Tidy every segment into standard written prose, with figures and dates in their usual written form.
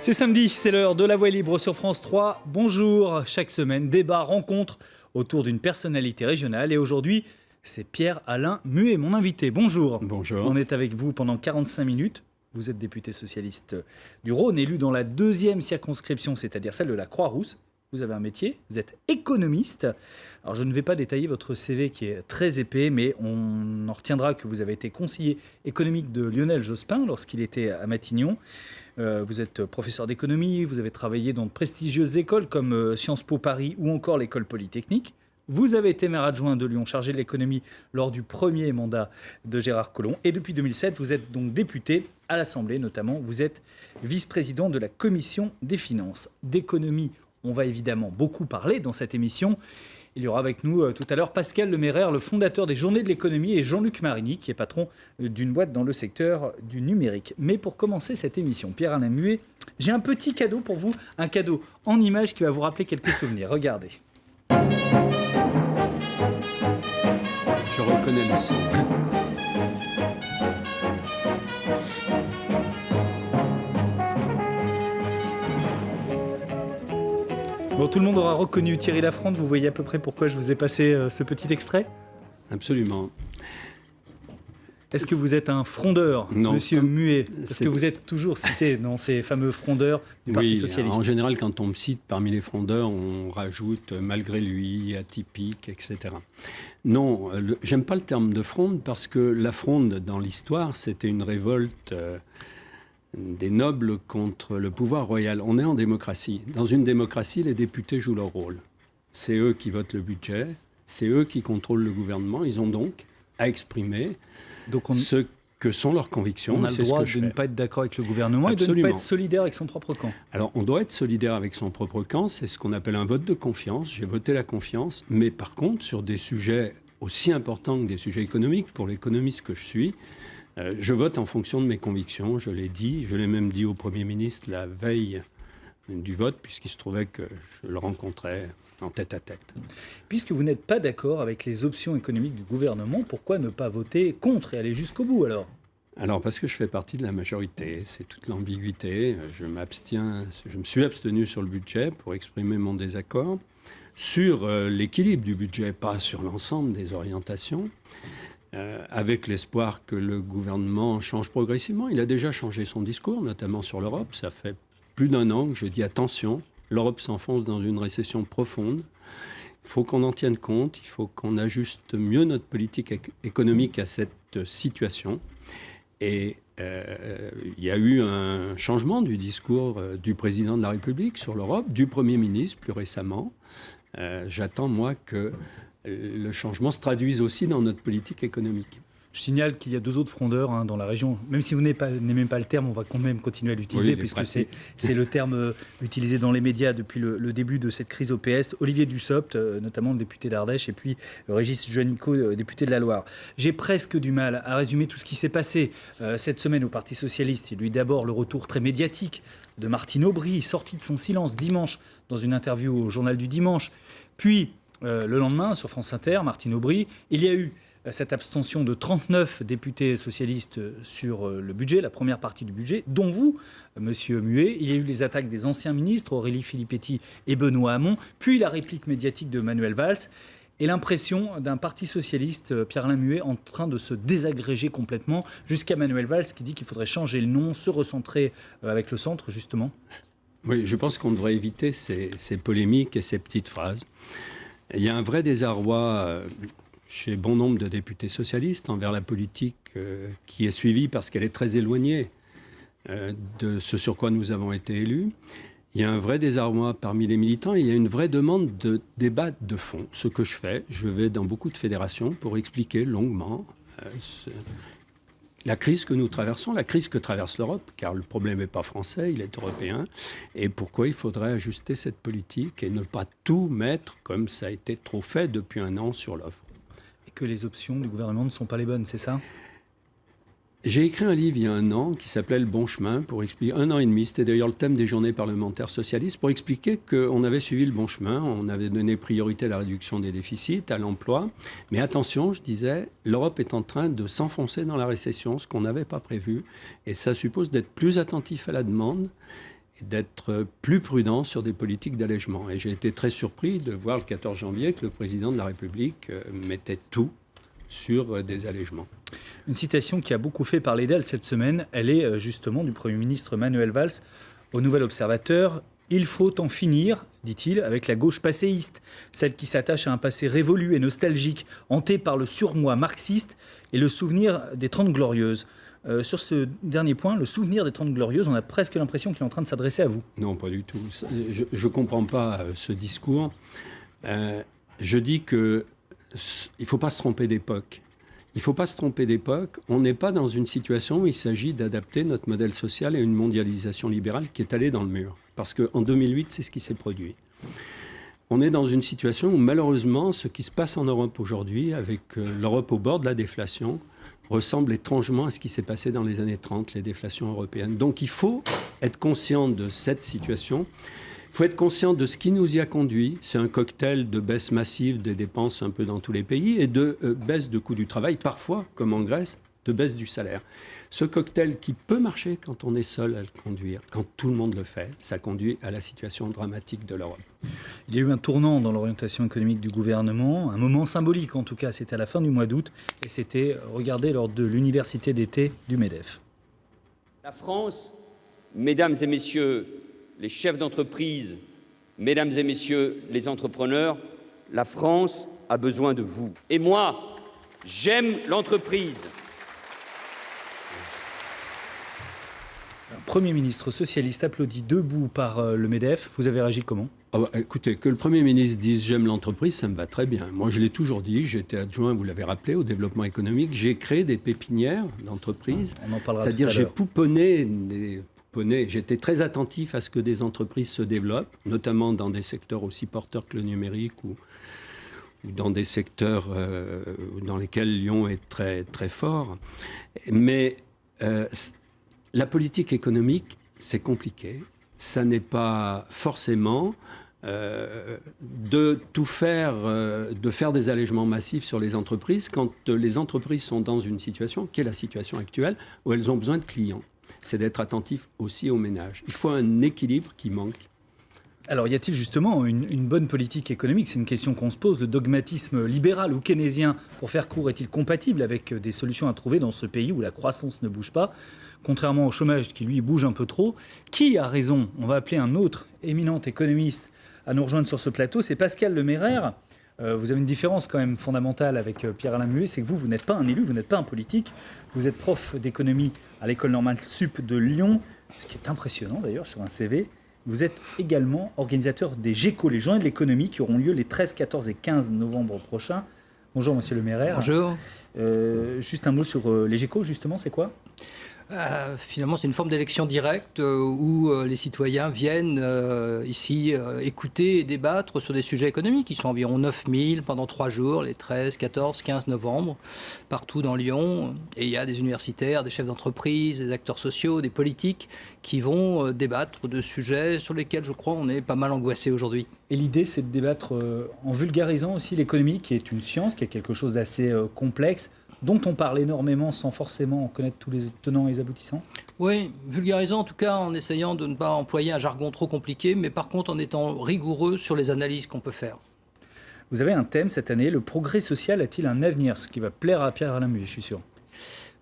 C'est samedi, c'est l'heure de La Voix libre sur France 3. Bonjour, chaque semaine, débat, rencontre autour d'une personnalité régionale. Et aujourd'hui, c'est Pierre-Alain Muet, mon invité. Bonjour. Bonjour. On est avec vous pendant 45 minutes. Vous êtes député socialiste du Rhône, élu dans la 2e circonscription, c'est-à-dire celle de la Croix-Rousse. Vous avez un métier, vous êtes économiste. Alors je ne vais pas détailler votre CV qui est très épais, mais on en retiendra que vous avez été conseiller économique de Lionel Jospin lorsqu'il était à Matignon. Vous êtes professeur d'économie, vous avez travaillé dans de prestigieuses écoles comme Sciences Po Paris ou encore l'École Polytechnique. Vous avez été maire adjoint de Lyon, chargé de l'économie lors du premier mandat de Gérard Collomb. Et depuis 2007, vous êtes donc député à l'Assemblée, notamment. Vous êtes vice-président de la Commission des finances. D'économie, on va évidemment beaucoup parler dans cette émission. Il y aura avec nous tout à l'heure Pascal Lemairer, le fondateur des Journées de l'économie, et Jean-Luc Marini, qui est patron d'une boîte dans le secteur du numérique. Mais pour commencer cette émission, Pierre-Alain Muet, j'ai un petit cadeau pour vous, un cadeau en images qui va vous rappeler quelques souvenirs. Regardez. Je reconnais le son. Bon, tout le monde aura reconnu Thierry Lafronde. Vous voyez à peu près pourquoi je vous ai passé ce petit extrait ? Absolument. Est-ce que vous êtes un frondeur, non, monsieur Muet ? Parce que vous êtes toujours cité dans ces fameux frondeurs du Parti socialiste. En général, quand on me cite parmi les frondeurs, on rajoute malgré lui, atypique, etc. Non, j'aime pas le terme de fronde parce que la fronde, dans l'histoire, c'était une révolte des nobles contre le pouvoir royal. On est en démocratie. Dans une démocratie, les députés jouent leur rôle. C'est eux qui votent le budget, c'est eux qui contrôlent le gouvernement. Ils ont donc à exprimer ce que sont leurs convictions. On a le droit de ne pas être d'accord avec le gouvernement. Absolument. Et de ne pas être solidaire avec son propre camp. Alors, on doit être solidaire avec son propre camp. C'est ce qu'on appelle un vote de confiance. J'ai voté la confiance. Mais par contre, sur des sujets aussi importants que des sujets économiques, pour l'économiste que je suis, je vote en fonction de mes convictions. Je l'ai dit. Je l'ai même dit au Premier ministre la veille du vote, puisqu'il se trouvait que je le rencontrais en tête-à-tête. Puisque vous n'êtes pas d'accord avec les options économiques du gouvernement, pourquoi ne pas voter contre et aller jusqu'au bout alors ? Alors parce que je fais partie de la majorité, c'est toute l'ambiguïté. Je me suis abstenu sur le budget pour exprimer mon désaccord, sur l'équilibre du budget, pas sur l'ensemble des orientations, avec l'espoir que le gouvernement change progressivement. Il a déjà changé son discours, notamment sur l'Europe. Ça fait plus d'1 an que je dis attention. L'Europe s'enfonce dans une récession profonde. Il faut qu'on en tienne compte. Il faut qu'on ajuste mieux notre politique économique à cette situation. Et il y a eu un changement du discours du président de la République sur l'Europe, du Premier ministre plus récemment. J'attends, moi, que le changement se traduise aussi dans notre politique économique. Je signale qu'il y a 2 autres frondeurs dans la région. Même si vous n'aimez pas le terme, on va quand même continuer à l'utiliser, puisque c'est le terme utilisé dans les médias depuis le début de cette crise au PS. Olivier Dussopt, notamment le député d'Ardèche, et puis Régis Juanico, député de la Loire. J'ai presque du mal à résumer tout ce qui s'est passé cette semaine au Parti socialiste. Il y a eu d'abord le retour très médiatique de Martine Aubry, sorti de son silence dimanche dans une interview au Journal du Dimanche. Puis, le lendemain, sur France Inter, Martine Aubry, il y a eu cette abstention de 39 députés socialistes sur le budget, la première partie du budget, dont vous, monsieur Muet. Il y a eu les attaques des anciens ministres, Aurélie Filippetti et Benoît Hamon, puis la réplique médiatique de Manuel Valls, et l'impression d'un parti socialiste, Pierre-Alain Muet, en train de se désagréger complètement, jusqu'à Manuel Valls qui dit qu'il faudrait changer le nom, se recentrer avec le centre, justement. Oui, je pense qu'on devrait éviter ces polémiques et ces petites phrases. Il y a un vrai désarroi chez bon nombre de députés socialistes envers la politique qui est suivie parce qu'elle est très éloignée de ce sur quoi nous avons été élus. Il y a un vrai désarroi parmi les militants et il y a une vraie demande de débat de fond. Ce que je fais, je vais dans beaucoup de fédérations pour expliquer longuement la crise que nous traversons, la crise que traverse l'Europe, car le problème n'est pas français, il est européen, et pourquoi il faudrait ajuster cette politique et ne pas tout mettre, comme ça a été trop fait depuis 1 an, sur l'offre. Et que les options du gouvernement ne sont pas les bonnes, c'est ça ? J'ai écrit un livre il y a 1 an qui s'appelait « Le bon chemin » pour expliquer, 1 an et demi, c'était d'ailleurs le thème des journées parlementaires socialistes, pour expliquer qu'on avait suivi le bon chemin, on avait donné priorité à la réduction des déficits, à l'emploi. Mais attention, je disais, l'Europe est en train de s'enfoncer dans la récession, ce qu'on n'avait pas prévu. Et ça suppose d'être plus attentif à la demande et d'être plus prudent sur des politiques d'allègement. Et j'ai été très surpris de voir le 14 janvier que le président de la République mettait tout sur des allègements. Une citation qui a beaucoup fait parler d'elle cette semaine, elle est justement du Premier ministre Manuel Valls au Nouvel Observateur. « Il faut en finir, dit-il, avec la gauche passéiste, celle qui s'attache à un passé révolu et nostalgique, hanté par le surmoi marxiste et le souvenir des 30 Glorieuses. » Sur ce dernier point, le souvenir des 30 Glorieuses, on a presque l'impression qu'il est en train de s'adresser à vous. Non, pas du tout. Je ne comprends pas ce discours. Je dis qu'il ne faut pas se tromper d'époque. Il ne faut pas se tromper d'époque. On n'est pas dans une situation où il s'agit d'adapter notre modèle social à une mondialisation libérale qui est allée dans le mur. Parce qu'en 2008, c'est ce qui s'est produit. On est dans une situation où malheureusement, ce qui se passe en Europe aujourd'hui, avec l'Europe au bord de la déflation, ressemble étrangement à ce qui s'est passé dans les années 30, les déflations européennes. Donc il faut être conscient de cette situation. Il faut être conscient de ce qui nous y a conduit. C'est un cocktail de baisse massive des dépenses un peu dans tous les pays et de baisse de coût du travail, parfois, comme en Grèce, de baisse du salaire. Ce cocktail qui peut marcher quand on est seul à le conduire, quand tout le monde le fait, ça conduit à la situation dramatique de l'Europe. Il y a eu un tournant dans l'orientation économique du gouvernement, un moment symbolique en tout cas, c'était à la fin du mois d'août, et c'était regardé lors de l'université d'été du MEDEF. La France, mesdames et messieurs les chefs d'entreprise, mesdames et messieurs les entrepreneurs, la France a besoin de vous. Et moi, j'aime l'entreprise. Un Premier ministre socialiste applaudi debout par le MEDEF. Vous avez réagi comment ? Écoutez, que le Premier ministre dise « j'aime l'entreprise », ça me va très bien. Moi, je l'ai toujours dit, j'étais adjoint, vous l'avez rappelé, au développement économique. J'ai créé des pépinières d'entreprises, c'est-à-dire j'ai j'étais très attentif à ce que des entreprises se développent, notamment dans des secteurs aussi porteurs que le numérique ou dans des secteurs dans lesquels Lyon est très, très fort. Mais la politique économique, c'est compliqué. Ça n'est pas forcément de tout faire, de faire des allègements massifs sur les entreprises quand les entreprises sont dans une situation, qui est la situation actuelle, où elles ont besoin de clients. C'est d'être attentif aussi aux ménages. Il faut un équilibre qui manque. Alors, y a-t-il justement une bonne politique économique ? C'est une question qu'on se pose. Le dogmatisme libéral ou keynésien, pour faire court, est-il compatible avec des solutions à trouver dans ce pays où la croissance ne bouge pas ? Contrairement au chômage qui, lui, bouge un peu trop. Qui a raison ? On va appeler un autre éminent économiste à nous rejoindre sur ce plateau. C'est Pascal Lemairer. Vous avez une différence quand même fondamentale avec Pierre-Alain Muet, c'est que vous n'êtes pas un élu, vous n'êtes pas un politique. Vous êtes prof d'économie à l'École normale sup de Lyon, ce qui est impressionnant d'ailleurs sur un CV. Vous êtes également organisateur des GECO, les Journées de l'économie, qui auront lieu les 13, 14 et 15 novembre prochains. Bonjour Monsieur Lemairer. Bonjour. Juste un mot sur les GECO, justement, c'est quoi ? Finalement, c'est une forme d'élection directe où les citoyens viennent ici écouter et débattre sur des sujets économiques. Ils sont environ 9000 pendant 3 jours, les 13, 14, 15 novembre, partout dans Lyon. Et il y a des universitaires, des chefs d'entreprise, des acteurs sociaux, des politiques qui vont débattre de sujets sur lesquels, je crois, on est pas mal angoissé aujourd'hui. Et l'idée, c'est de débattre en vulgarisant aussi l'économie, qui est une science, qui est quelque chose d'assez complexe, dont on parle énormément sans forcément connaître tous les tenants et les aboutissants ? Oui, vulgarisant en tout cas en essayant de ne pas employer un jargon trop compliqué, mais par contre en étant rigoureux sur les analyses qu'on peut faire. Vous avez un thème cette année, le progrès social a-t-il un avenir ? Ce qui va plaire à Pierre-Alain Muet, je suis sûr.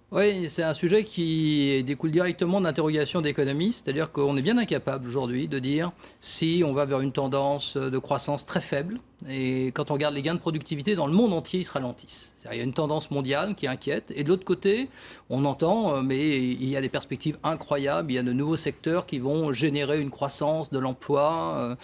Oui, c'est un sujet qui découle directement d'interrogations d'économistes, c'est-à-dire qu'on est bien incapable aujourd'hui de dire si on va vers une tendance de croissance très faible. Et quand on regarde les gains de productivité dans le monde entier, ils se ralentissent. Il y a une tendance mondiale qui inquiète. Et de l'autre côté, on entend, mais il y a des perspectives incroyables. Il y a de nouveaux secteurs qui vont générer une croissance de l'emploi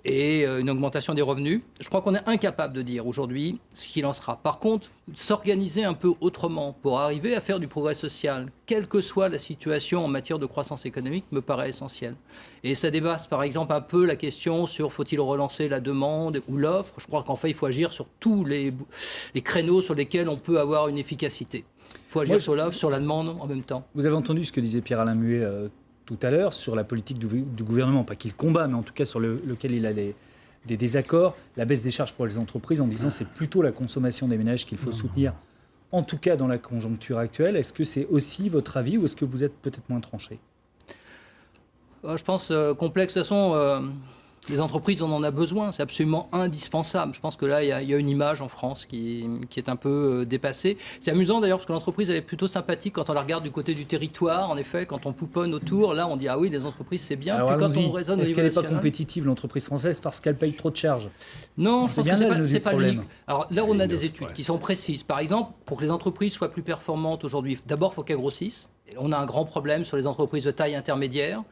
et une augmentation des revenus. Je crois qu'on est incapable de dire aujourd'hui ce qu'il en sera. Par contre, s'organiser un peu autrement pour arriver à faire du progrès social, quelle que soit la situation en matière de croissance économique, me paraît essentiel. Et ça dépasse par exemple un peu la question sur faut-il relancer la demande ou l'offre. Je crois qu'en fait, il faut agir sur tous les créneaux sur lesquels on peut avoir une efficacité. Il faut agir sur l'offre, sur la demande en même temps. Vous avez entendu ce que disait Pierre-Alain Muet tout à l'heure sur la politique du gouvernement, pas qu'il combat, mais en tout cas sur lequel il a des désaccords, la baisse des charges pour les entreprises, en disant c'est plutôt la consommation des ménages qu'il faut soutenir, en tout cas dans la conjoncture actuelle. Est-ce que c'est aussi votre avis ou est-ce que vous êtes peut-être moins tranché ? Je pense complexe. De toute façon, les entreprises, on en a besoin. C'est absolument indispensable. Je pense que là, il y a une image en France qui est un peu dépassée. C'est amusant d'ailleurs parce que l'entreprise, elle est plutôt sympathique quand on la regarde du côté du territoire. En effet, quand on pouponne autour, là, on dit ah oui, les entreprises, c'est bien. Alors, puis quand on raisonne au est-ce niveau qu'elle n'est pas national, compétitive, l'entreprise française, parce qu'elle paye trop de charges? non, je pense bien que là, c'est pas problème. l'unique. Alors là, on a des offre, études ouais. qui sont précises. Par exemple, pour que les entreprises soient plus performantes aujourd'hui, d'abord, il faut qu'elles grossissent. Et on a un grand problème sur les entreprises de taille intermédiaire.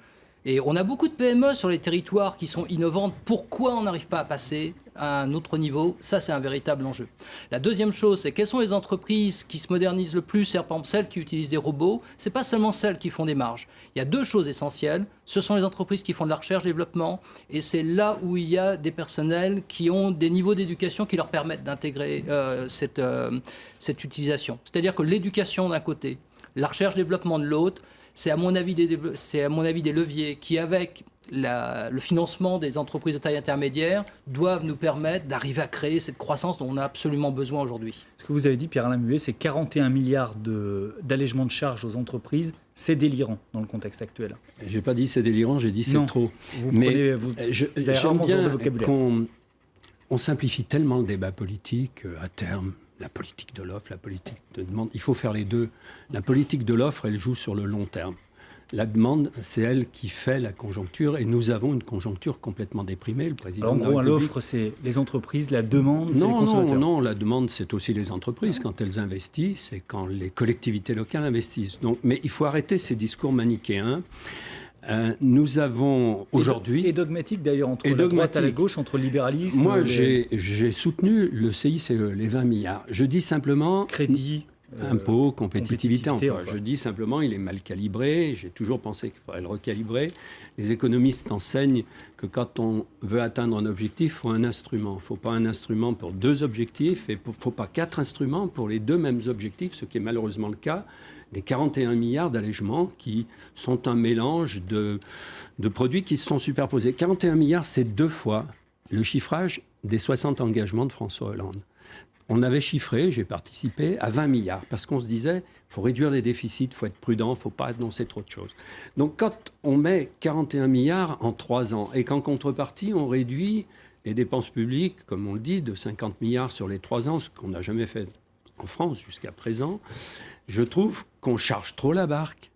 Et on a beaucoup de PME sur les territoires qui sont innovantes. Pourquoi on n'arrive pas à passer à un autre niveau? Ça, c'est un véritable enjeu. La deuxième chose, c'est quelles sont les entreprises qui se modernisent le plus? C'est par exemple celles qui utilisent des robots. Ce n'est pas seulement celles qui font des marges. Il y a deux choses essentielles. Ce sont les entreprises qui font de la recherche-développement. Et c'est là où il y a des personnels qui ont des niveaux d'éducation qui leur permettent d'intégrer cette utilisation. C'est-à-dire que l'éducation d'un côté, la recherche-développement de l'autre, c'est à mon avis des leviers qui, avec le financement des entreprises de taille intermédiaire, doivent nous permettre d'arriver à créer cette croissance dont on a absolument besoin aujourd'hui. Ce que vous avez dit, Pierre-Alain Muet, c'est 41 milliards d'allègements de charges aux entreprises. C'est délirant dans le contexte actuel. J'ai pas dit c'est délirant, j'ai dit c'est Non. trop. Vous Mais avez j'aime rarement ce genre de bien vocabulaire. qu'on simplifie tellement le débat politique à terme. La politique de l'offre, la politique de demande. Il faut faire les deux. La politique de l'offre, elle joue sur le long terme. La demande, c'est elle qui fait la conjoncture. Et nous avons une conjoncture complètement déprimée. Le président Alors, en de la gros, République... l'offre, c'est les entreprises, la demande, c'est les consommateurs. Non, la demande, c'est aussi les entreprises. Quand elles investissent et quand les collectivités locales investissent. Donc, mais il faut arrêter ces discours manichéens. Nous avons aujourd'hui... Et dogmatique d'ailleurs, entre la droite à la gauche, entre le libéralisme... Moi, j'ai soutenu le CICE, les 20 milliards. Je dis simplement... Crédit... impôts, compétitivité, emploi. emploi. Je dis simplement, il est mal calibré. J'ai toujours pensé qu'il faudrait le recalibrer. Les économistes enseignent que quand on veut atteindre un objectif, il faut un instrument. Il ne faut pas un instrument pour deux objectifs et il ne faut pas 4 instruments pour les deux mêmes objectifs, ce qui est malheureusement le cas des 41 milliards d'allègements qui sont un mélange de produits qui se sont superposés. 41 milliards, c'est 2 fois le chiffrage des 60 engagements de François Hollande. On avait chiffré, j'ai participé, à 20 milliards, parce qu'on se disait, il faut réduire les déficits, il faut être prudent, il ne faut pas annoncer trop de choses. Donc quand on met 41 milliards en 3 ans, et qu'en contrepartie, on réduit les dépenses publiques, comme on le dit, de 50 milliards sur les 3 ans, ce qu'on n'a jamais fait en France jusqu'à présent, je trouve qu'on charge trop la barque,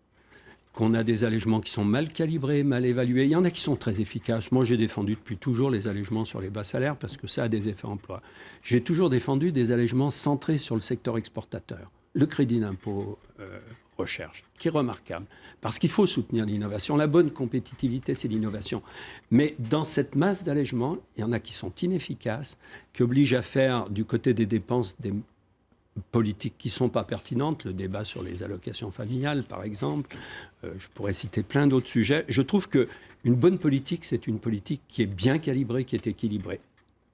qu'on a des allègements qui sont mal calibrés, mal évalués. Il y en a qui sont très efficaces. Moi, j'ai défendu depuis toujours les allègements sur les bas salaires parce que ça a des effets emploi. J'ai toujours défendu des allègements centrés sur le secteur exportateur. Le crédit d'impôt recherche, qui est remarquable. Parce qu'il faut soutenir l'innovation. La bonne compétitivité, c'est l'innovation. Mais dans cette masse d'allègements, il y en a qui sont inefficaces, qui obligent à faire du côté des dépenses des politiques qui ne sont pas pertinentes, le débat sur les allocations familiales, par exemple. Je pourrais citer plein d'autres sujets. Je trouve qu'une bonne politique, c'est une politique qui est bien calibrée, qui est équilibrée.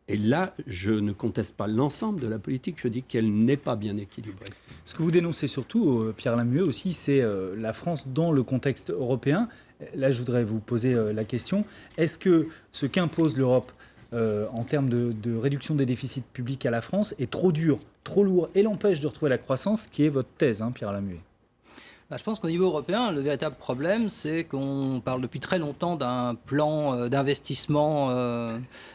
Et là, je ne conteste pas l'ensemble de la politique, je dis qu'elle n'est pas bien équilibrée. Ce que vous dénoncez surtout, Pierre-Alain Muet aussi, c'est la France dans le contexte européen. Là, je voudrais vous poser la question. Est-ce que ce qu'impose l'Europe en termes de réduction des déficits publics à la France est trop dur, trop lourd et l'empêche de retrouver la croissance, qui est votre thèse, Pierre-Alain Muet? Je pense qu'au niveau européen, le véritable problème, c'est qu'on parle depuis très longtemps d'un plan d'investissement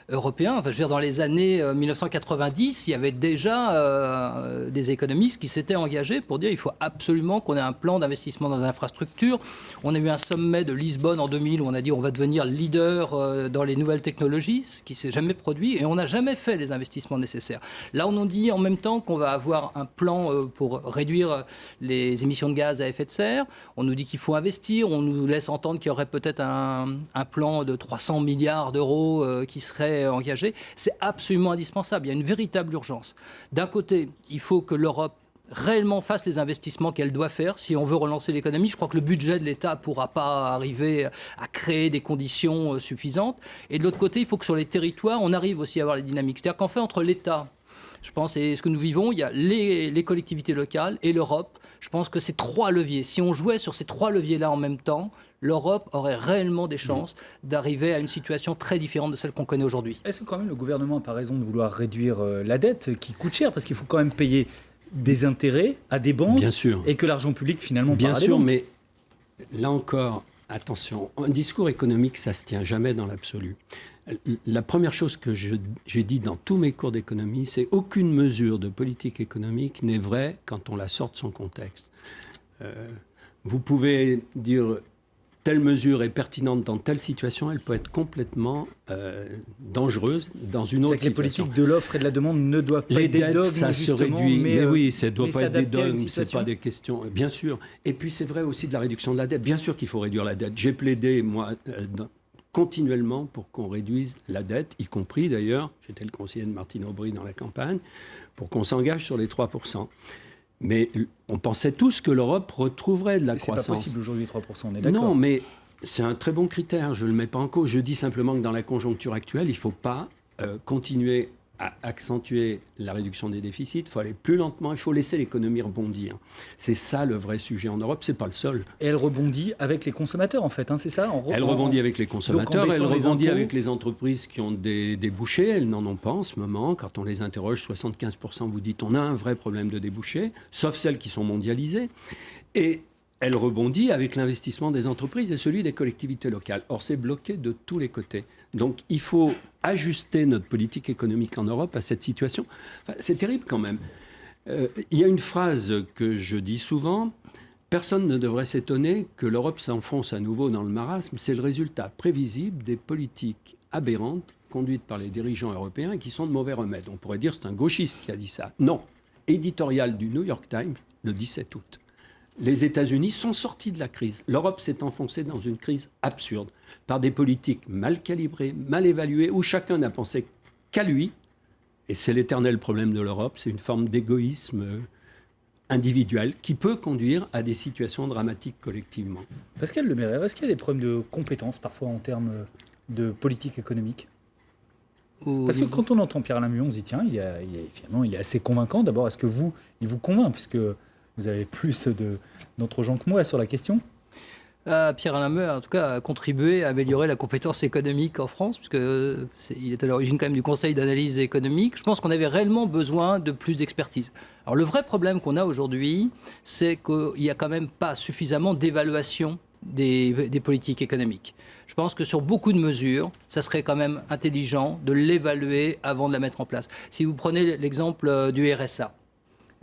européen. Enfin, je veux dire, dans les années 1990, il y avait déjà des économistes qui s'étaient engagés pour dire qu'il faut absolument qu'on ait un plan d'investissement dans les infrastructures. On a eu un sommet de Lisbonne en 2000 où on a dit on va devenir leader dans les nouvelles technologies, ce qui ne s'est jamais produit, et on n'a jamais fait les investissements nécessaires. Là, on nous dit en même temps qu'on va avoir un plan pour réduire les émissions de gaz à effet de serre. On nous dit qu'il faut investir. On nous laisse entendre qu'il y aurait peut-être un plan de 300 milliards d'euros qui serait engagé. C'est absolument indispensable. Il y a une véritable urgence. D'un côté, il faut que l'Europe réellement fasse les investissements qu'elle doit faire si on veut relancer l'économie. Je crois que le budget de l'État ne pourra pas arriver à créer des conditions suffisantes. Et de l'autre côté, il faut que sur les territoires, on arrive aussi à avoir les dynamiques. C'est-à-dire qu'en fait, entre l'État, je pense, et ce que nous vivons, il y a les collectivités locales et l'Europe. Je pense que ces 3 leviers, si on jouait sur ces 3 leviers-là en même temps, l'Europe aurait réellement des chances d'arriver à une situation très différente de celle qu'on connaît aujourd'hui. Est-ce que quand même le gouvernement n'a pas raison de vouloir réduire la dette qui coûte cher, parce qu'il faut quand même payer des intérêts à des banques, Bien sûr. et que l'argent public finalement Bien part à des sûr, banques. mais là encore, attention, un discours économique, ça ne se tient jamais dans l'absolu. La première chose que j'ai dit dans tous mes cours d'économie, c'est aucune mesure de politique économique n'est vraie quand on la sort de son contexte. Vous pouvez dire telle mesure est pertinente dans telle situation, elle peut être complètement dangereuse dans une autre situation. Les politiques de l'offre et de la demande ne doivent pas être des dogmes, ça se réduit. Mais oui, ça ne doit pas être des dogmes, ce n'est pas des questions. Bien sûr. Et puis c'est vrai aussi de la réduction de la dette. Bien sûr qu'il faut réduire la dette. J'ai plaidé, moi, continuellement pour qu'on réduise la dette, y compris d'ailleurs, j'étais le conseiller de Martine Aubry dans la campagne, pour qu'on s'engage sur les 3%. Mais on pensait tous que l'Europe retrouverait de la croissance. C'est pas possible aujourd'hui, 3%, on est d'accord. Non, mais c'est un très bon critère, je ne le mets pas en cause. Je dis simplement que dans la conjoncture actuelle, il ne faut pas continuer à accentuer la réduction des déficits, il faut aller plus lentement, il faut laisser l'économie rebondir. C'est ça le vrai sujet en Europe, c'est pas le seul. Et elle rebondit avec les consommateurs en fait, hein, c'est ça Elle rebondit avec les consommateurs, elle rebondit avec les entreprises qui ont des débouchés, elles n'en ont pas en ce moment. Quand on les interroge, 75% vous dites on a un vrai problème de débouchés, sauf celles qui sont mondialisées. Et elle rebondit avec l'investissement des entreprises et celui des collectivités locales. Or, c'est bloqué de tous les côtés. Donc, il faut ajuster notre politique économique en Europe à cette situation. Enfin, c'est terrible quand même. Il y a une phrase que je dis souvent. Personne ne devrait s'étonner que l'Europe s'enfonce à nouveau dans le marasme. C'est le résultat prévisible des politiques aberrantes conduites par les dirigeants européens et qui sont de mauvais remèdes. On pourrait dire que c'est un gauchiste qui a dit ça. Non. Éditorial du New York Times, le 17 août. Les États-Unis sont sortis de la crise. L'Europe s'est enfoncée dans une crise absurde par des politiques mal calibrées, mal évaluées, où chacun n'a pensé qu'à lui. Et c'est l'éternel problème de l'Europe. C'est une forme d'égoïsme individuel qui peut conduire à des situations dramatiques collectivement. Pascal Lemairer, est-ce qu'il y a des problèmes de compétences parfois en termes de politique économique ? Parce que quand on entend Pierre-Alain Muon, on se dit tiens, finalement, il est assez convaincant. D'abord, est-ce que il vous convainc puisque vous avez plus d'autres gens que moi sur la question ? Pierre-Alain Muon, en tout cas, a contribué à améliorer la compétence économique en France, puisqu'il est à l'origine quand même du Conseil d'analyse économique. Je pense qu'on avait réellement besoin de plus d'expertise. Alors le vrai problème qu'on a aujourd'hui, c'est qu'il n'y a quand même pas suffisamment d'évaluation des politiques économiques. Je pense que sur beaucoup de mesures, ça serait quand même intelligent de l'évaluer avant de la mettre en place. Si vous prenez l'exemple du RSA,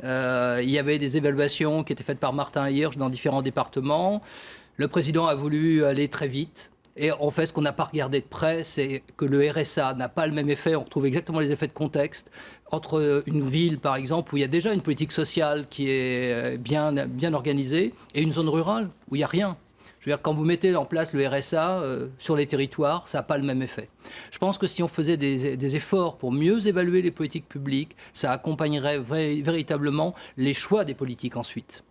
il y avait des évaluations qui étaient faites par Martin Hirsch dans différents départements. Le président a voulu aller très vite. Et en fait, ce qu'on n'a pas regardé de près, c'est que le RSA n'a pas le même effet. On retrouve exactement les effets de contexte entre une ville, par exemple, où il y a déjà une politique sociale qui est bien organisée, et une zone rurale où il n'y a rien. Je veux dire, quand vous mettez en place le RSA sur les territoires, ça n'a pas le même effet. Je pense que si on faisait des efforts pour mieux évaluer les politiques publiques, ça accompagnerait véritablement les choix des politiques ensuite.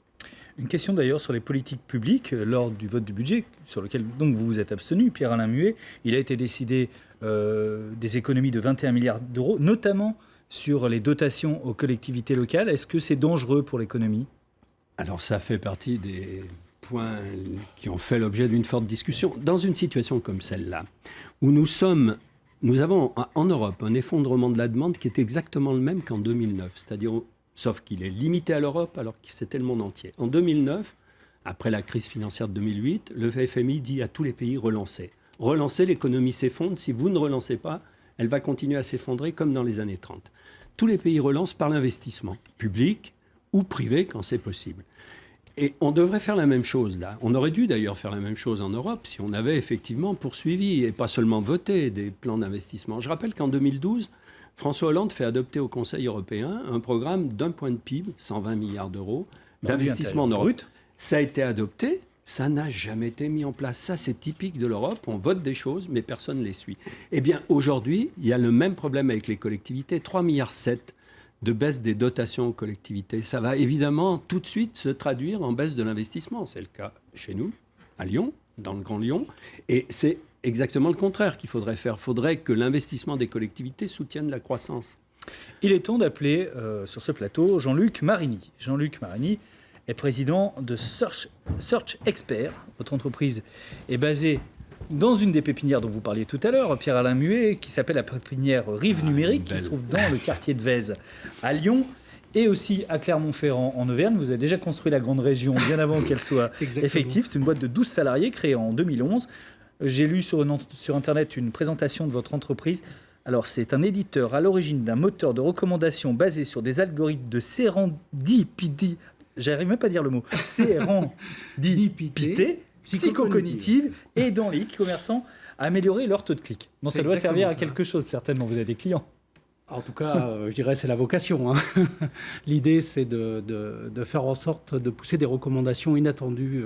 Une question d'ailleurs sur les politiques publiques lors du vote du budget, sur lequel donc vous vous êtes abstenu, Pierre-Alain Muet. Il a été décidé des économies de 21 milliards d'euros, notamment sur les dotations aux collectivités locales. Est-ce que c'est dangereux pour l'économie ? Alors ça fait partie des points qui ont fait l'objet d'une forte discussion. Dans une situation comme celle-là, où nous avons en Europe un effondrement de la demande qui est exactement le même qu'en 2009, c'est-à-dire sauf qu'il est limité à l'Europe alors que c'était le monde entier. En 2009, après la crise financière de 2008, le FMI dit à tous les pays relancez. Relancez, l'économie s'effondre. Si vous ne relancez pas, elle va continuer à s'effondrer comme dans les années 30. Tous les pays relancent par l'investissement, public ou privé quand c'est possible. Et on devrait faire la même chose là. On aurait dû d'ailleurs faire la même chose en Europe si on avait effectivement poursuivi et pas seulement voté des plans d'investissement. Je rappelle qu'en 2012, François Hollande fait adopter au Conseil européen un programme d'1 point de PIB, 120 milliards d'euros, d'investissement en Europe. Ça a été adopté, ça n'a jamais été mis en place. Ça, c'est typique de l'Europe. On vote des choses, mais personne ne les suit. Eh bien, aujourd'hui, il y a le même problème avec les collectivités. 3,7 milliards de baisse des dotations aux collectivités. Ça va évidemment tout de suite se traduire en baisse de l'investissement. C'est le cas chez nous, à Lyon, dans le Grand Lyon. Et c'est exactement le contraire qu'il faudrait faire. Il faudrait que l'investissement des collectivités soutienne la croissance. Il est temps d'appeler sur ce plateau Jean-Luc Marini. Jean-Luc Marini est président de Search Expert. Votre entreprise est basée dans une des pépinières dont vous parliez tout à l'heure, Pierre-Alain Muet, qui s'appelle la pépinière Rive Numérique, qui se trouve dans le quartier de Vèze à Lyon. et aussi à Clermont-Ferrand en Auvergne. Vous avez déjà construit la grande région bien avant qu'elle soit effective. C'est une boîte de 12 salariés créée en 2011. J'ai lu sur Internet une présentation de votre entreprise. Alors, c'est un éditeur à l'origine d'un moteur de recommandation basé sur des algorithmes de sérendipité. J'arrive même pas à dire le mot. Sérendipité psychocognitive, aidant les e-commerçants à améliorer leur taux de clic. Donc, ça doit servir à quelque chose, certainement. Vous avez des clients. En tout cas, je dirais c'est la vocation. Hein. L'idée, c'est de faire en sorte de pousser des recommandations inattendues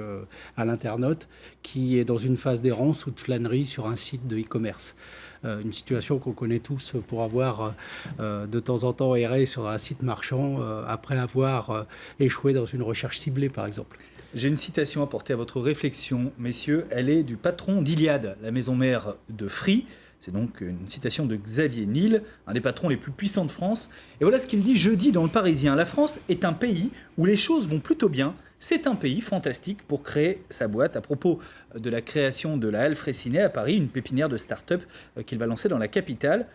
à l'internaute qui est dans une phase d'errance ou de flânerie sur un site de e-commerce. Une situation qu'on connaît tous pour avoir de temps en temps erré sur un site marchand après avoir échoué dans une recherche ciblée, par exemple. J'ai une citation à porter à votre réflexion, messieurs. Elle est du patron d'Iliade, la maison mère de Free. C'est donc une citation de Xavier Niel, un des patrons les plus puissants de France. Et voilà ce qu'il dit jeudi dans Le Parisien. La France est un pays où les choses vont plutôt bien. C'est un pays fantastique pour créer sa boîte. À propos de la création de la Halle Fraissinet à Paris, une pépinière de start-up qu'il va lancer dans la capitale.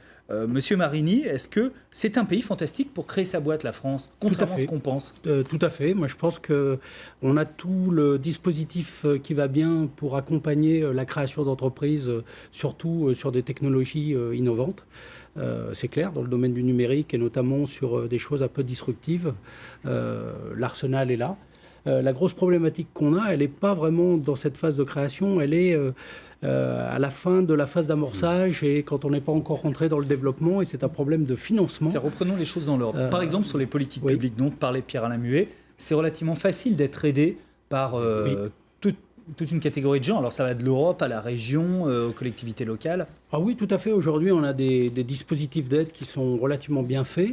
Monsieur Marini, est-ce que c'est un pays fantastique pour créer sa boîte, la France, contrairement à ce qu'on pense? Tout à fait. Moi, je pense qu'on a tout le dispositif qui va bien pour accompagner la création d'entreprises, surtout sur des technologies innovantes. C'est clair, dans le domaine du numérique et notamment sur des choses un peu disruptives. L'arsenal est là. La grosse problématique qu'on a, elle n'est pas vraiment dans cette phase de création, elle est à la fin de la phase d'amorçage et quand on n'est pas encore rentré dans le développement, et c'est un problème de financement. Reprenons les choses dans l'ordre. Par exemple, sur les politiques publiques, donc parlait Pierre-Alain Muet, c'est relativement facile d'être aidé par toute une catégorie de gens. Alors ça va de l'Europe à la région, aux collectivités locales. Ah oui, tout à fait. Aujourd'hui, on a des dispositifs d'aide qui sont relativement bien faits.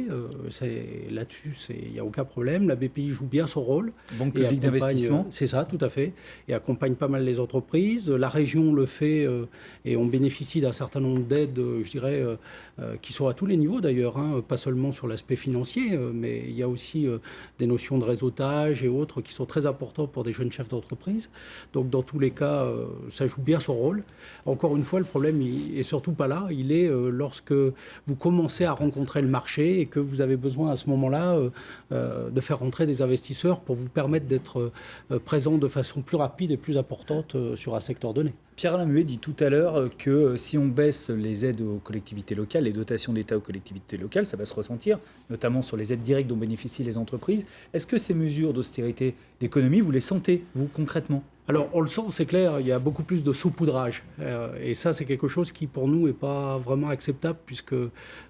Là-dessus, il n'y a aucun problème. La BPI joue bien son rôle. Banque publique d'investissement. C'est ça, tout à fait. Et accompagne pas mal les entreprises. La région le fait et on bénéficie d'un certain nombre d'aides, je dirais, qui sont à tous les niveaux d'ailleurs, hein, pas seulement sur l'aspect financier, mais il y a aussi des notions de réseautage et autres qui sont très importants pour des jeunes chefs d'entreprise. Donc, dans tous les cas, ça joue bien son rôle. Encore une fois, le problème est surtout pas là. Il est lorsque vous commencez à rencontrer le marché et que vous avez besoin à ce moment-là de faire rentrer des investisseurs pour vous permettre d'être présent de façon plus rapide et plus importante sur un secteur donné. Pierre-Alain Muet dit tout à l'heure que si on baisse les aides aux collectivités locales, les dotations d'État aux collectivités locales, ça va se ressentir, notamment sur les aides directes dont bénéficient les entreprises. Est-ce que ces mesures d'austérité, d'économie, vous les sentez, vous, concrètement ? Alors, on le sent, c'est clair, il y a beaucoup plus de saupoudrage. Et ça, c'est quelque chose qui, pour nous, n'est pas vraiment acceptable, puisque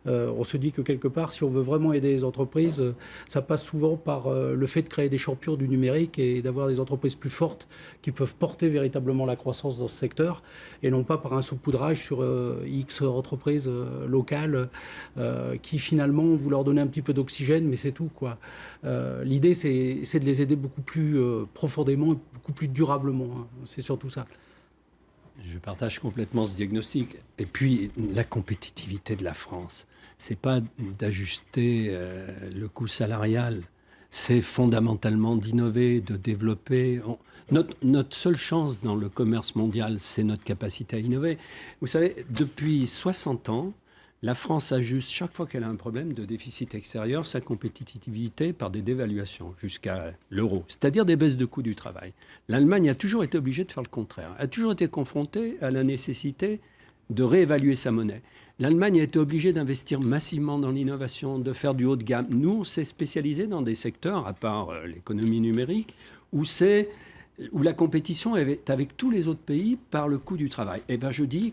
on se dit que, quelque part, si on veut vraiment aider les entreprises, ça passe souvent par le fait de créer des champions du numérique et d'avoir des entreprises plus fortes qui peuvent porter véritablement la croissance dans ce secteur, et non pas par un saupoudrage sur X entreprises locales qui, finalement, vous leur donnez un petit peu d'oxygène, mais c'est tout, quoi. L'idée, c'est de les aider beaucoup plus profondément, beaucoup plus durablement. C'est surtout ça. Je partage complètement ce diagnostic. Et puis, la compétitivité de la France, c'est pas d'ajuster le coût salarial, c'est fondamentalement d'innover, de développer. Notre seule chance dans le commerce mondial, c'est notre capacité à innover. Vous savez, depuis 60 ans, la France ajuste chaque fois qu'elle a un problème de déficit extérieur sa compétitivité par des dévaluations jusqu'à l'euro, c'est-à-dire des baisses de coûts du travail. L'Allemagne a toujours été obligée de faire le contraire, a toujours été confrontée à la nécessité de réévaluer sa monnaie. L'Allemagne a été obligée d'investir massivement dans l'innovation, de faire du haut de gamme. Nous, on s'est spécialisé dans des secteurs, à part l'économie numérique, où la compétition est avec tous les autres pays par le coût du travail. Eh bien, je dis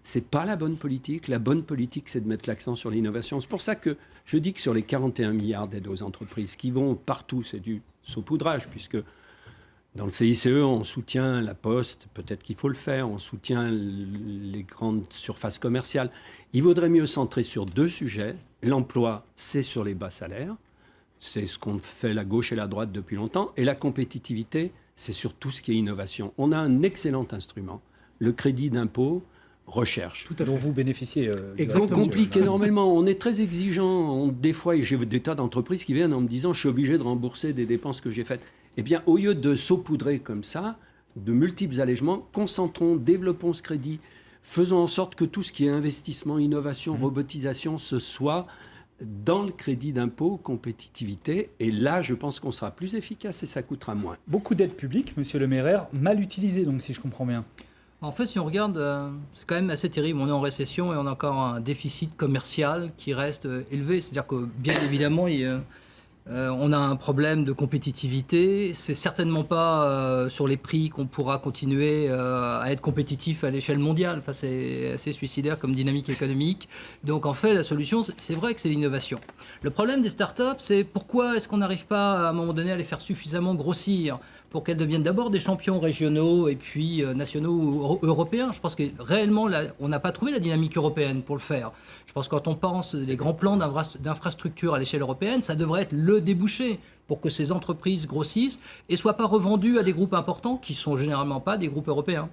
c'est pas la bonne politique. La bonne politique, c'est de mettre l'accent sur l'innovation. C'est pour ça que je dis que sur les 41 milliards d'aides aux entreprises qui vont partout, c'est du saupoudrage, puisque dans le CICE, on soutient la Poste, peut-être qu'il faut le faire, on soutient les grandes surfaces commerciales. Il vaudrait mieux centrer sur deux sujets. L'emploi, c'est sur les bas salaires. C'est ce qu'ont fait la gauche et la droite depuis longtemps. Et la compétitivité, c'est sur tout ce qui est innovation. On a un excellent instrument, le crédit d'impôt recherche. Dont vous bénéficiez. On complique énormément. On est très exigeant. Des fois, j'ai des tas d'entreprises qui viennent en me disant « je suis obligé de rembourser des dépenses que j'ai faites ». Eh bien, au lieu de saupoudrer comme ça, de multiples allègements, concentrons, développons ce crédit, faisons en sorte que tout ce qui est investissement, innovation, robotisation, ce soit dans le crédit d'impôt compétitivité. Et là, je pense qu'on sera plus efficace et ça coûtera moins. Beaucoup d'aides publiques, monsieur le maire, mal utilisées, donc, si je comprends bien. En fait, si on regarde, c'est quand même assez terrible. On est en récession et on a encore un déficit commercial qui reste élevé. C'est-à-dire que, bien évidemment, on a un problème de compétitivité. C'est certainement pas sur les prix qu'on pourra continuer à être compétitif à l'échelle mondiale. Enfin, c'est assez suicidaire comme dynamique économique. Donc, en fait, la solution, c'est vrai que c'est l'innovation. Le problème des startups, c'est pourquoi est-ce qu'on n'arrive pas à un moment donné à les faire suffisamment grossir pour qu'elles deviennent d'abord des champions régionaux et puis nationaux ou européens. Je pense que réellement, on n'a pas trouvé la dynamique européenne pour le faire. Je pense que quand on pense des grands plans d'infrastructure à l'échelle européenne, ça devrait être le débouché pour que ces entreprises grossissent et ne soient pas revendues à des groupes importants qui ne sont généralement pas des groupes européens.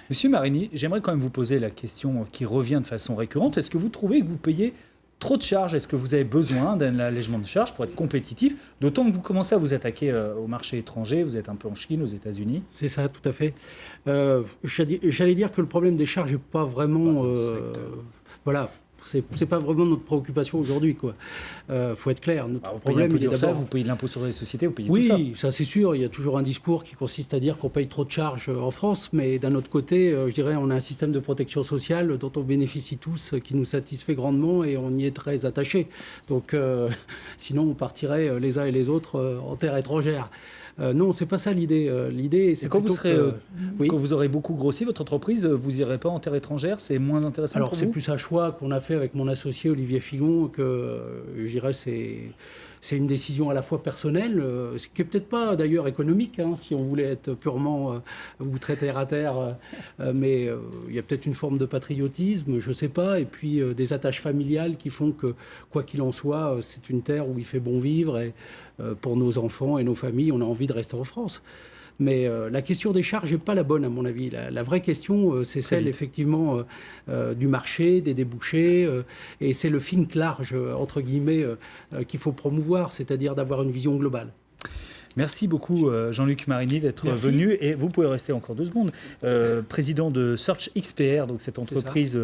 Monsieur Marini, j'aimerais quand même vous poser la question qui revient de façon récurrente. Est-ce que vous trouvez que vous payez trop de charges? Est-ce que vous avez besoin d'un allègement de charges pour être compétitif? D'autant que vous commencez à vous attaquer au marché étranger. Vous êtes un peu en Chine, aux États-Unis. C'est ça, tout à fait. J'allais dire que le problème des charges n'est pas vraiment... voilà. C'est pas vraiment notre préoccupation aujourd'hui, quoi. Faut être clair. Notre problème, il est d'abord. Vous payez de l'impôt sur les sociétés, vous payez oui, tout ça. Ça c'est sûr. Il y a toujours un discours qui consiste à dire qu'on paye trop de charges en France, mais d'un autre côté, je dirais, on a un système de protection sociale dont on bénéficie tous, qui nous satisfait grandement et on y est très attachés. Donc, sinon, on partirait les uns et les autres en terre étrangère. Non, c'est pas ça l'idée. L'idée, c'est quand vous serez, oui. quand vous aurez beaucoup grossi votre entreprise, vous irez pas en terre étrangère. C'est moins intéressant. Alors pour c'est vous plus un choix qu'on a fait avec mon associé Olivier Figon que je dirais c'est une décision à la fois personnelle, ce qui est peut-être pas d'ailleurs économique, hein, si on voulait être purement ou très terre à terre, mais il y a peut-être une forme de patriotisme, je sais pas, et puis des attaches familiales qui font que quoi qu'il en soit, c'est une terre où il fait bon vivre et pour nos enfants et nos familles, on a envie de rester en France. Mais la question des charges n'est pas la bonne, à mon avis. La vraie question, c'est celle, effectivement, du marché, des débouchés. Et c'est le think large, entre guillemets, qu'il faut promouvoir, c'est-à-dire d'avoir une vision globale. Merci beaucoup, Jean-Luc Marini, d'être venu. Et vous pouvez rester encore 2 secondes. Président de Search XPR, donc cette entreprise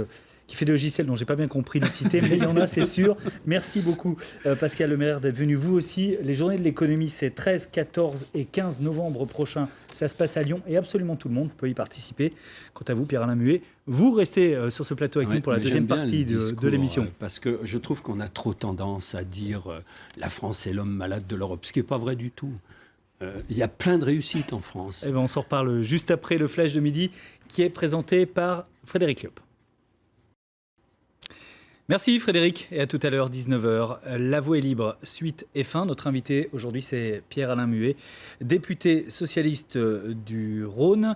qui fait des logiciels dont je n'ai pas bien compris l'utilité, mais il y en a, c'est sûr. Merci beaucoup, Pascal Lemaire, d'être venu. Vous aussi, les journées de l'économie, c'est 13, 14 et 15 novembre prochain. Ça se passe à Lyon et absolument tout le monde peut y participer. Quant à vous, Pierre-Alain Muet, vous restez sur ce plateau avec nous pour la deuxième partie de l'émission. Parce que je trouve qu'on a trop tendance à dire la France est l'homme malade de l'Europe, ce qui n'est pas vrai du tout. Il y a plein de réussites en France. Eh ben, on s'en reparle juste après le Flash de midi qui est présenté par Frédéric Liop. Merci Frédéric et à tout à l'heure 19h. La voix est libre, suite et fin. Notre invité aujourd'hui c'est Pierre-Alain Muet, député socialiste du Rhône.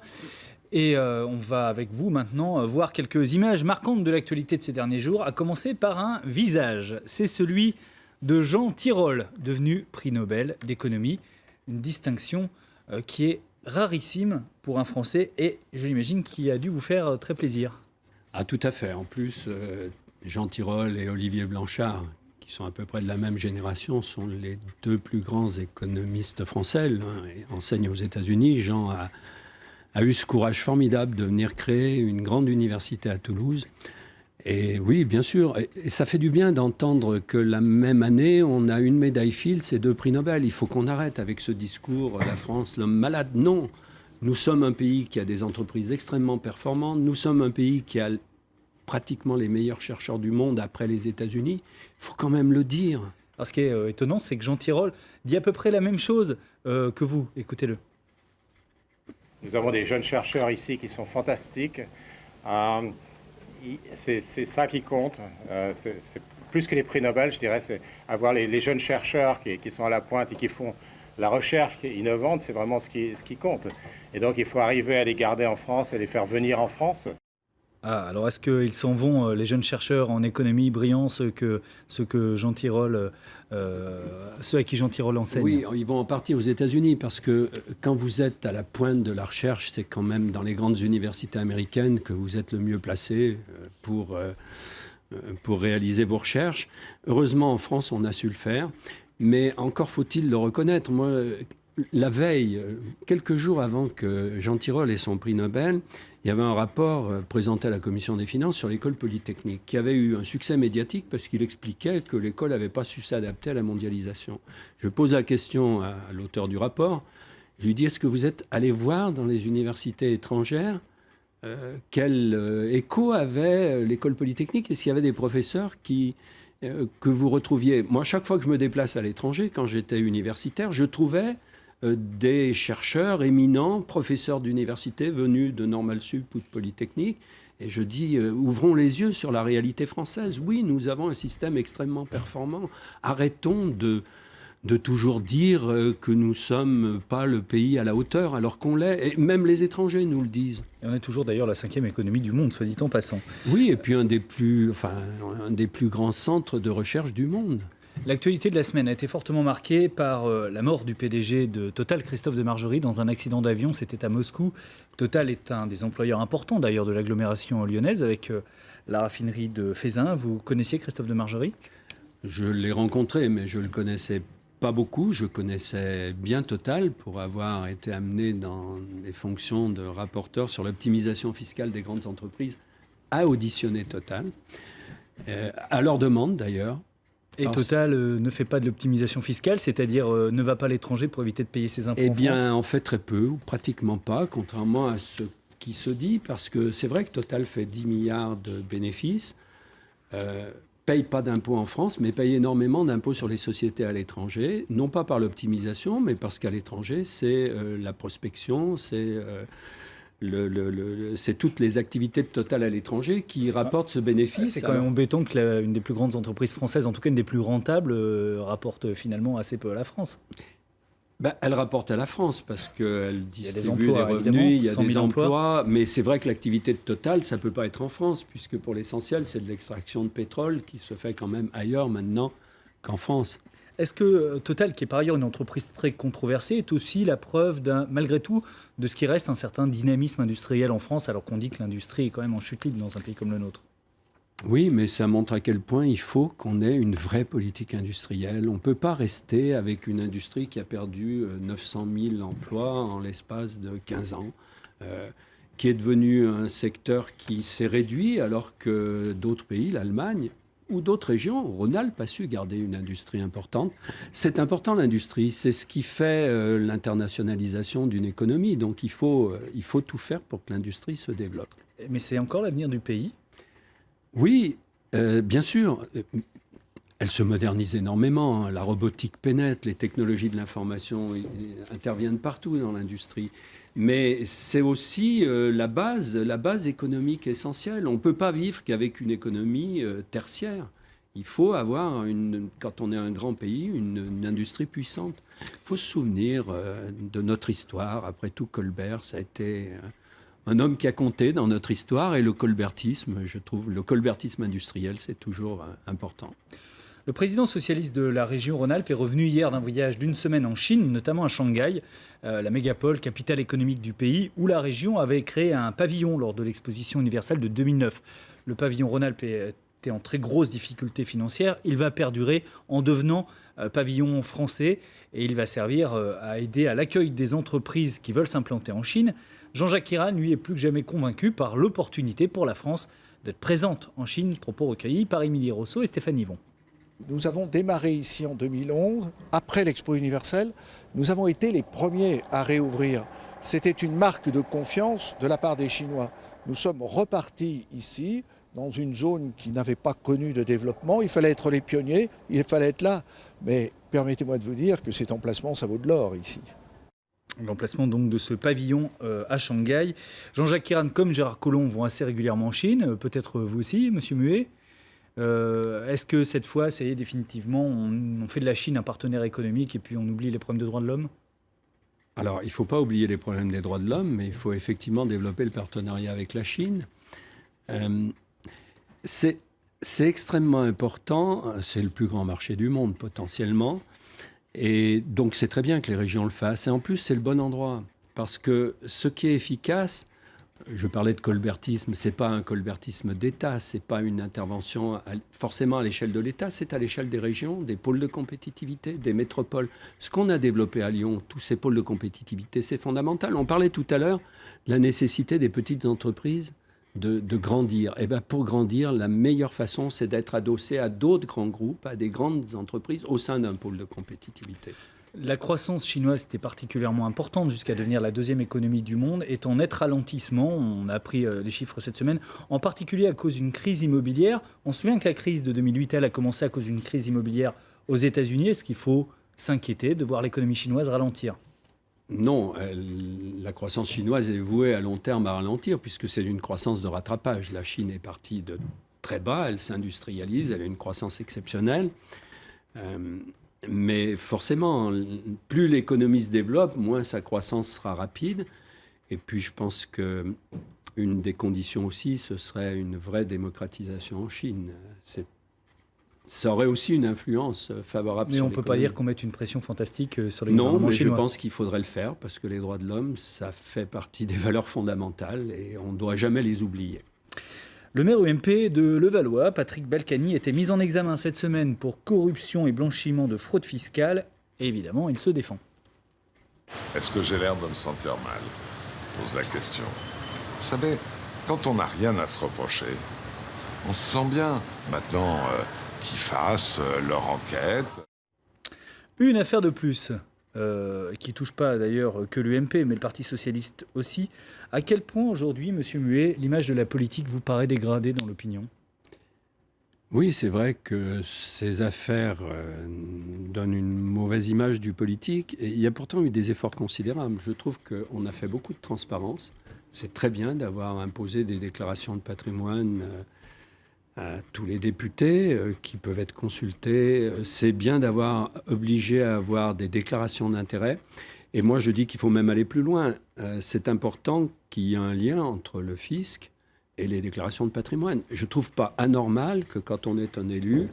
Et on va avec vous maintenant voir quelques images marquantes de l'actualité de ces derniers jours, à commencer par un visage. C'est celui de Jean Tirole, devenu prix Nobel d'économie. Une distinction qui est rarissime pour un Français et je l'imagine qui a dû vous faire très plaisir. Ah tout à fait. En plus... Jean Tirole et Olivier Blanchard, qui sont à peu près de la même génération, sont les 2 plus grands économistes français, et enseignent aux États-Unis. Jean a eu ce courage formidable de venir créer une grande université à Toulouse. Et oui, bien sûr, et ça fait du bien d'entendre que la même année, on a une médaille Fields et 2 prix Nobel. Il faut qu'on arrête avec ce discours « la France, l'homme malade ». Non, nous sommes un pays qui a des entreprises extrêmement performantes. Nous sommes un pays qui a pratiquement les meilleurs chercheurs du monde après les États-Unis. Il faut quand même le dire. Alors, ce qui est étonnant, c'est que Jean Tirole dit à peu près la même chose que vous. Écoutez-le. Nous avons des jeunes chercheurs ici qui sont fantastiques. C'est ça qui compte. C'est plus que les prix Nobel, je dirais, c'est avoir les jeunes chercheurs qui sont à la pointe et qui font la recherche innovante, c'est vraiment ce qui compte. Et donc, il faut arriver à les garder en France et les faire venir en France. Ah, alors est-ce qu'ils s'en vont, les jeunes chercheurs en économie brillants, ceux que Jean Tirole, ceux à qui Jean Tirole enseigne? Oui, ils vont en partie aux États-Unis parce que quand vous êtes à la pointe de la recherche, c'est quand même dans les grandes universités américaines que vous êtes le mieux placé pour réaliser vos recherches. Heureusement, en France, on a su le faire, mais encore faut-il le reconnaître. Moi, la veille, quelques jours avant que Jean Tirole ait son prix Nobel, il y avait un rapport présenté à la Commission des finances sur l'école polytechnique, qui avait eu un succès médiatique parce qu'il expliquait que l'école n'avait pas su s'adapter à la mondialisation. Je pose la question à l'auteur du rapport. Je lui dis, est-ce que vous êtes allé voir dans les universités étrangères quel écho avait l'école polytechnique? Est-ce qu'il y avait des professeurs que vous retrouviez? Moi, chaque fois que je me déplace à l'étranger, quand j'étais universitaire, je trouvais des chercheurs éminents, professeurs d'université venus de Normal Sup ou de Polytechnique. Et je dis, ouvrons les yeux sur la réalité française. Oui, nous avons un système extrêmement performant. Arrêtons de toujours dire que nous ne sommes pas le pays à la hauteur, alors qu'on l'est. Et même les étrangers nous le disent. Et on est toujours d'ailleurs la 5e économie du monde, soit dit en passant. Oui, et puis un des plus grands centres de recherche du monde. L'actualité de la semaine a été fortement marquée par la mort du PDG de Total, Christophe de Margerie, dans un accident d'avion. C'était à Moscou. Total est un des employeurs importants d'ailleurs de l'agglomération lyonnaise avec la raffinerie de Feyzin. Vous connaissiez Christophe de Margerie? Je l'ai rencontré, mais je ne le connaissais pas beaucoup. Je connaissais bien Total pour avoir été amené dans des fonctions de rapporteur sur l'optimisation fiscale des grandes entreprises à auditionner Total, à leur demande d'ailleurs. Et Total ne fait pas de l'optimisation fiscale, c'est-à-dire ne va pas à l'étranger pour éviter de payer ses impôts en France? Eh bien, en fait, très peu, ou pratiquement pas, contrairement à ce qui se dit, parce que c'est vrai que Total fait 10 milliards de bénéfices, paye pas d'impôts en France, mais paye énormément d'impôts sur les sociétés à l'étranger, non pas par l'optimisation, mais parce qu'à l'étranger, c'est la prospection, c'est toutes les activités de Total à l'étranger qui rapportent ce bénéfice. C'est quand même embêtant que une des plus grandes entreprises françaises, en tout cas une des plus rentables, rapporte finalement assez peu à la France. Elle rapporte à la France parce qu'elle distribue emplois, des revenus, il y a des emplois. Mais c'est vrai que l'activité de Total, ça ne peut pas être en France, puisque pour l'essentiel, c'est de l'extraction de pétrole qui se fait quand même ailleurs maintenant qu'en France. Est-ce que Total, qui est par ailleurs une entreprise très controversée, est aussi la preuve, malgré tout, de ce qui reste un certain dynamisme industriel en France, alors qu'on dit que l'industrie est quand même en chute libre dans un pays comme le nôtre? Oui, mais ça montre à quel point il faut qu'on ait une vraie politique industrielle. On ne peut pas rester avec une industrie qui a perdu 900 000 emplois en l'espace de 15 ans, qui est devenu un secteur qui s'est réduit alors que d'autres pays, l'Allemagne, ou d'autres régions, Rhône-Alpes a su garder une industrie importante. C'est important l'industrie, c'est ce qui fait l'internationalisation d'une économie. Donc il faut tout faire pour que l'industrie se développe. Mais c'est encore l'avenir du pays? Oui, bien sûr. Elle se modernise énormément. La robotique pénètre, les technologies de l'information interviennent partout dans l'industrie. Mais c'est aussi la base économique essentielle. On ne peut pas vivre qu'avec une économie tertiaire. Il faut avoir, quand on est un grand pays, une industrie puissante. Il faut se souvenir de notre histoire. Après tout, Colbert, ça a été un homme qui a compté dans notre histoire. Et le colbertisme, je trouve, le colbertisme industriel, c'est toujours important. Le président socialiste de la région Rhône-Alpes est revenu hier d'un voyage d'une semaine en Chine, notamment à Shanghai, la mégapole, capitale économique du pays, où la région avait créé un pavillon lors de l'exposition universelle de 2009. Le pavillon Rhône-Alpes était en très grosse difficulté financière. Il va perdurer en devenant pavillon français et il va servir à aider à l'accueil des entreprises qui veulent s'implanter en Chine. Jean-Jacques Hiran, lui, est plus que jamais convaincu par l'opportunité pour la France d'être présente en Chine. Propos recueillis par Émilie Rousseau et Stéphane Yvon. Nous avons démarré ici en 2011, après l'Expo universelle. Nous avons été les premiers à réouvrir. C'était une marque de confiance de la part des Chinois. Nous sommes repartis ici, dans une zone qui n'avait pas connu de développement. Il fallait être les pionniers, il fallait être là. Mais permettez-moi de vous dire que cet emplacement, ça vaut de l'or ici. L'emplacement donc de ce pavillon à Shanghai. Jean-Jacques Hiran comme Gérard Collomb vont assez régulièrement en Chine. Peut-être vous aussi, Monsieur Muet. Est-ce que cette fois, ça y est, définitivement, on fait de la Chine un partenaire économique et puis on oublie les problèmes de droits de l'homme? Alors, il ne faut pas oublier les problèmes des droits de l'homme, mais il faut effectivement développer le partenariat avec la Chine. C'est extrêmement important. C'est le plus grand marché du monde, potentiellement. Et donc, c'est très bien que les régions le fassent. Et en plus, c'est le bon endroit. Parce que ce qui est efficace, Je parlais de colbertisme, ce n'est pas un colbertisme d'État, ce n'est pas une intervention forcément à l'échelle de l'État, c'est à l'échelle des régions, des pôles de compétitivité, des métropoles. Ce qu'on a développé à Lyon, tous ces pôles de compétitivité, c'est fondamental. On parlait tout à l'heure de la nécessité des petites entreprises de grandir. Et bien pour grandir, la meilleure façon, c'est d'être adossé à d'autres grands groupes, à des grandes entreprises au sein d'un pôle de compétitivité. La croissance chinoise était particulièrement importante jusqu'à devenir la deuxième économie du monde, est en net ralentissement. On a appris les chiffres cette semaine, en particulier à cause d'une crise immobilière. On se souvient que la crise de 2008, elle a commencé à cause d'une crise immobilière aux États-Unis. Est-ce qu'il faut s'inquiéter de voir l'économie chinoise ralentir ? Non, la croissance chinoise est vouée à long terme à ralentir puisque c'est une croissance de rattrapage. La Chine est partie de très bas, elle s'industrialise, elle a une croissance exceptionnelle. Mais forcément, plus l'économie se développe, moins sa croissance sera rapide. Et puis je pense qu'une des conditions aussi, ce serait une vraie démocratisation en Chine. Ça aurait aussi une influence favorable sur l'économie. Mais on ne peut pas dire qu'on mette une pression fantastique sur les gouvernements chinois. Non, mais je pense qu'il faudrait le faire parce que les droits de l'homme, ça fait partie des valeurs fondamentales et on ne doit jamais les oublier. Le maire UMP de Levallois, Patrick Balkany, était mis en examen cette semaine pour corruption et blanchiment de fraude fiscale. Et évidemment, il se défend. Est-ce que j'ai l'air de me sentir mal ? Pose la question. Vous savez, quand on n'a rien à se reprocher, on se sent bien. Maintenant, qu'ils fassent leur enquête. Une affaire de plus, qui ne touche pas d'ailleurs que l'UMP, mais le Parti socialiste aussi. À quel point aujourd'hui, Monsieur Muet, l'image de la politique vous paraît dégradée dans l'opinion ? Oui, c'est vrai que ces affaires donnent une mauvaise image du politique. Et il y a pourtant eu des efforts considérables. Je trouve qu'on a fait beaucoup de transparence. C'est très bien d'avoir imposé des déclarations de patrimoine à tous les députés qui peuvent être consultés. C'est bien d'avoir obligé à avoir des déclarations d'intérêt. Et moi, je dis qu'il faut même aller plus loin. C'est important qu'il y ait un lien entre le fisc et les déclarations de patrimoine. Je ne trouve pas anormal que quand on est un élu,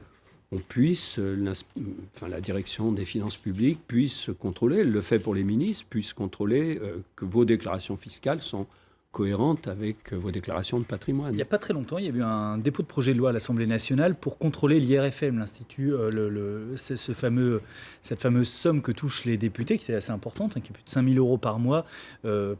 on puisse, la direction des finances publiques puisse contrôler, elle le fait pour les ministres, puisse contrôler que vos déclarations fiscales sont cohérentes avec vos déclarations de patrimoine. Il n'y a pas très longtemps, il y a eu un dépôt de projet de loi à l'Assemblée nationale pour contrôler l'IRFM, l'Institut, cette fameuse somme que touchent les députés, qui est assez importante, qui est plus de 5 000 € par mois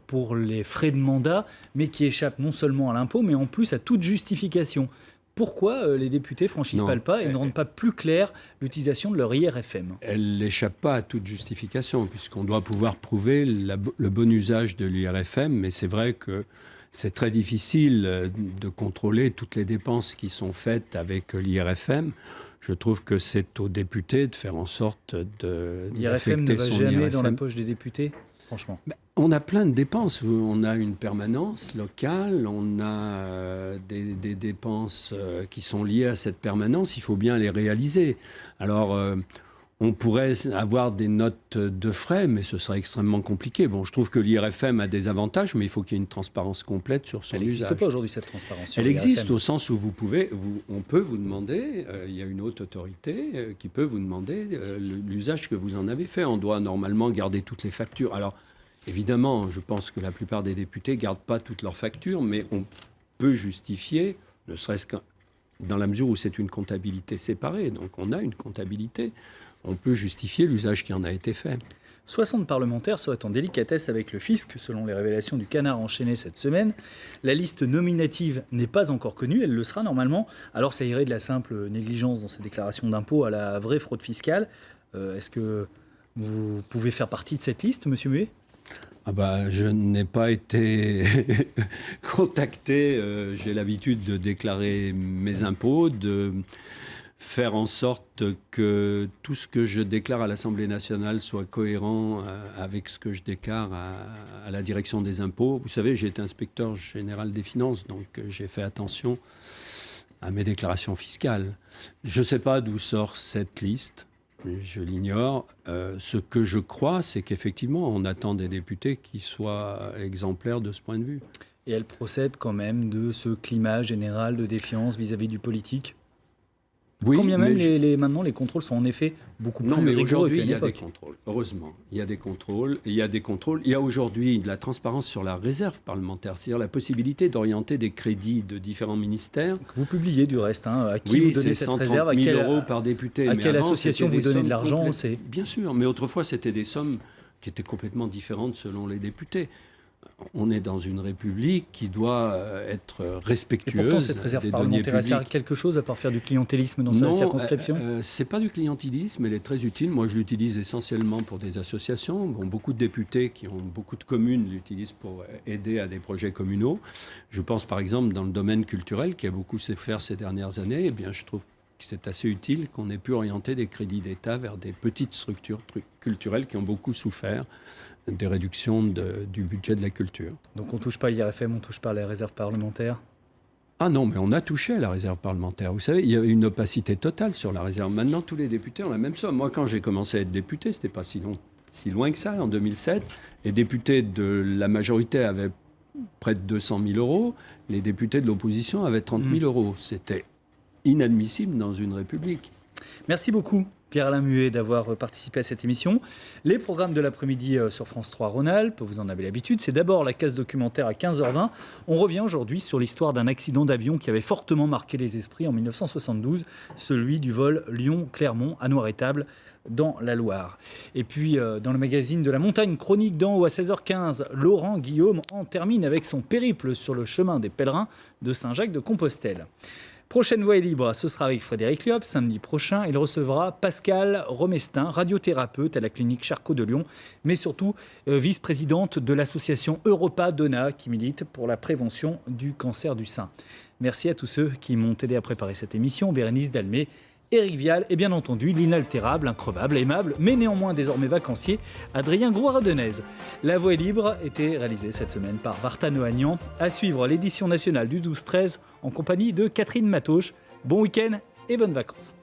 pour les frais de mandat, mais qui échappe non seulement à l'impôt, mais en plus à toute justification. Pourquoi les députés franchissent pas le pas et ne rendent pas plus clair l'utilisation de leur IRFM ? Elle n'échappe pas à toute justification, puisqu'on doit pouvoir prouver le bon usage de l'IRFM, mais c'est vrai que c'est très difficile de contrôler toutes les dépenses qui sont faites avec l'IRFM. Je trouve que c'est aux députés de faire en sorte l'IRFM ne va jamais dans la poche des députés, franchement. On a plein de dépenses. On a une permanence locale, on a des dépenses qui sont liées à cette permanence. Il faut bien les réaliser. Alors, on pourrait avoir des notes de frais, mais ce serait extrêmement compliqué. Bon, je trouve que l'IRFM a des avantages, mais il faut qu'il y ait une transparence complète sur son usage. Elle n'existe pas aujourd'hui, cette transparence. Elle existe au sens où on peut vous demander, il y a une haute autorité qui peut vous demander l'usage que vous en avez fait. On doit normalement garder toutes les factures. Alors, évidemment, je pense que la plupart des députés ne gardent pas toutes leurs factures, mais on peut justifier, ne serait-ce que dans la mesure où c'est une comptabilité séparée, donc on a une comptabilité, on peut justifier l'usage qui en a été fait. 60 parlementaires seraient en délicatesse avec le fisc, selon les révélations du Canard enchaîné cette semaine. La liste nominative n'est pas encore connue, elle le sera normalement. Alors ça irait de la simple négligence dans ces déclarations d'impôts à la vraie fraude fiscale. Est-ce que vous pouvez faire partie de cette liste, Monsieur Muet ? Je n'ai pas été contacté. J'ai l'habitude de déclarer mes impôts, de faire en sorte que tout ce que je déclare à l'Assemblée nationale soit cohérent avec ce que je déclare à la direction des impôts. Vous savez, j'ai été inspecteur général des finances, donc j'ai fait attention à mes déclarations fiscales. Je ne sais pas d'où sort cette liste. Je l'ignore. Ce que je crois, c'est qu'effectivement, on attend des députés qui soient exemplaires de ce point de vue. Et elle procède quand même de ce climat général de défiance vis-à-vis du politique ? Oui, Quand bien même mais maintenant les contrôles sont en effet beaucoup plus non, mais rigoureux aujourd'hui, qu'à il une y a des époque. contrôles. Heureusement, il y a des contrôles. Il y a aujourd'hui de la transparence sur la réserve parlementaire, c'est-à-dire la possibilité d'orienter des crédits de différents ministères. Que vous publiez du reste, hein, à qui Oui, vous donnez c'est cette 130 réserve, 000 euros par député. à Mais quelle avant, association c'était vous des donnez de sommes l'argent, complètes- c'est- Bien sûr, mais autrefois, c'était des sommes qui étaient complètement différentes selon les députés. On est dans une république qui doit être Et respectueuse pourtant, cette réserve des deniers parlementaire, elle sert à publics. quelque chose à part faire du clientélisme dans sa circonscription C'est pas du clientélisme, elle est très utile. Moi, je l'utilise essentiellement pour des associations. Bon, beaucoup de députés qui ont beaucoup de communes l'utilisent pour aider à des projets communaux. Je pense par exemple dans le domaine culturel qui a beaucoup fait faire ces dernières années. Eh bien, je trouve que c'est assez utile qu'on ait pu orienter des crédits d'État vers des petites structures culturelles qui ont beaucoup souffert des réductions du budget de la culture. Donc on ne touche pas l'IRFM, on ne touche pas les réserves parlementaires. Ah non, mais on a touché à la réserve parlementaire. Vous savez, il y avait une opacité totale sur la réserve. Maintenant, tous les députés ont la même somme. Moi, quand j'ai commencé à être député, c'était pas si loin que ça, en 2007. Les députés de la majorité avaient près de 200 000 euros. Les députés de l'opposition avaient 30 000 euros. C'était inadmissible dans une république. Merci beaucoup, Pierre-Alain Muet, d'avoir participé à cette émission. Les programmes de l'après-midi sur France 3 Rhône-Alpes, vous en avez l'habitude, c'est d'abord la case documentaire à 15h20. On revient aujourd'hui sur l'histoire d'un accident d'avion qui avait fortement marqué les esprits en 1972, celui du vol Lyon-Clermont à Noiretable dans la Loire. Et puis, dans le magazine de la montagne, chronique d'en haut à 16h15, Laurent Guillaume en termine avec son périple sur le chemin des pèlerins de Saint-Jacques-de-Compostelle. Prochaine Voix est libre, ce sera avec Frédéric Liop. Samedi prochain, il recevra Pascal Romestin, radiothérapeute à la clinique Charcot de Lyon, mais surtout vice-présidente de l'association Europa Donna qui milite pour la prévention du cancer du sein. Merci à tous ceux qui m'ont aidé à préparer cette émission, Bérénice Dalmé, Éric Vial et bien entendu l'inaltérable, increvable, aimable, mais néanmoins désormais vacancier, Adrien Grouard-Denez. La Voix est libre était réalisée cette semaine par Vartan Ohanian. À suivre l'édition nationale du 12-13 en compagnie de Catherine Matoche. Bon week-end et bonnes vacances.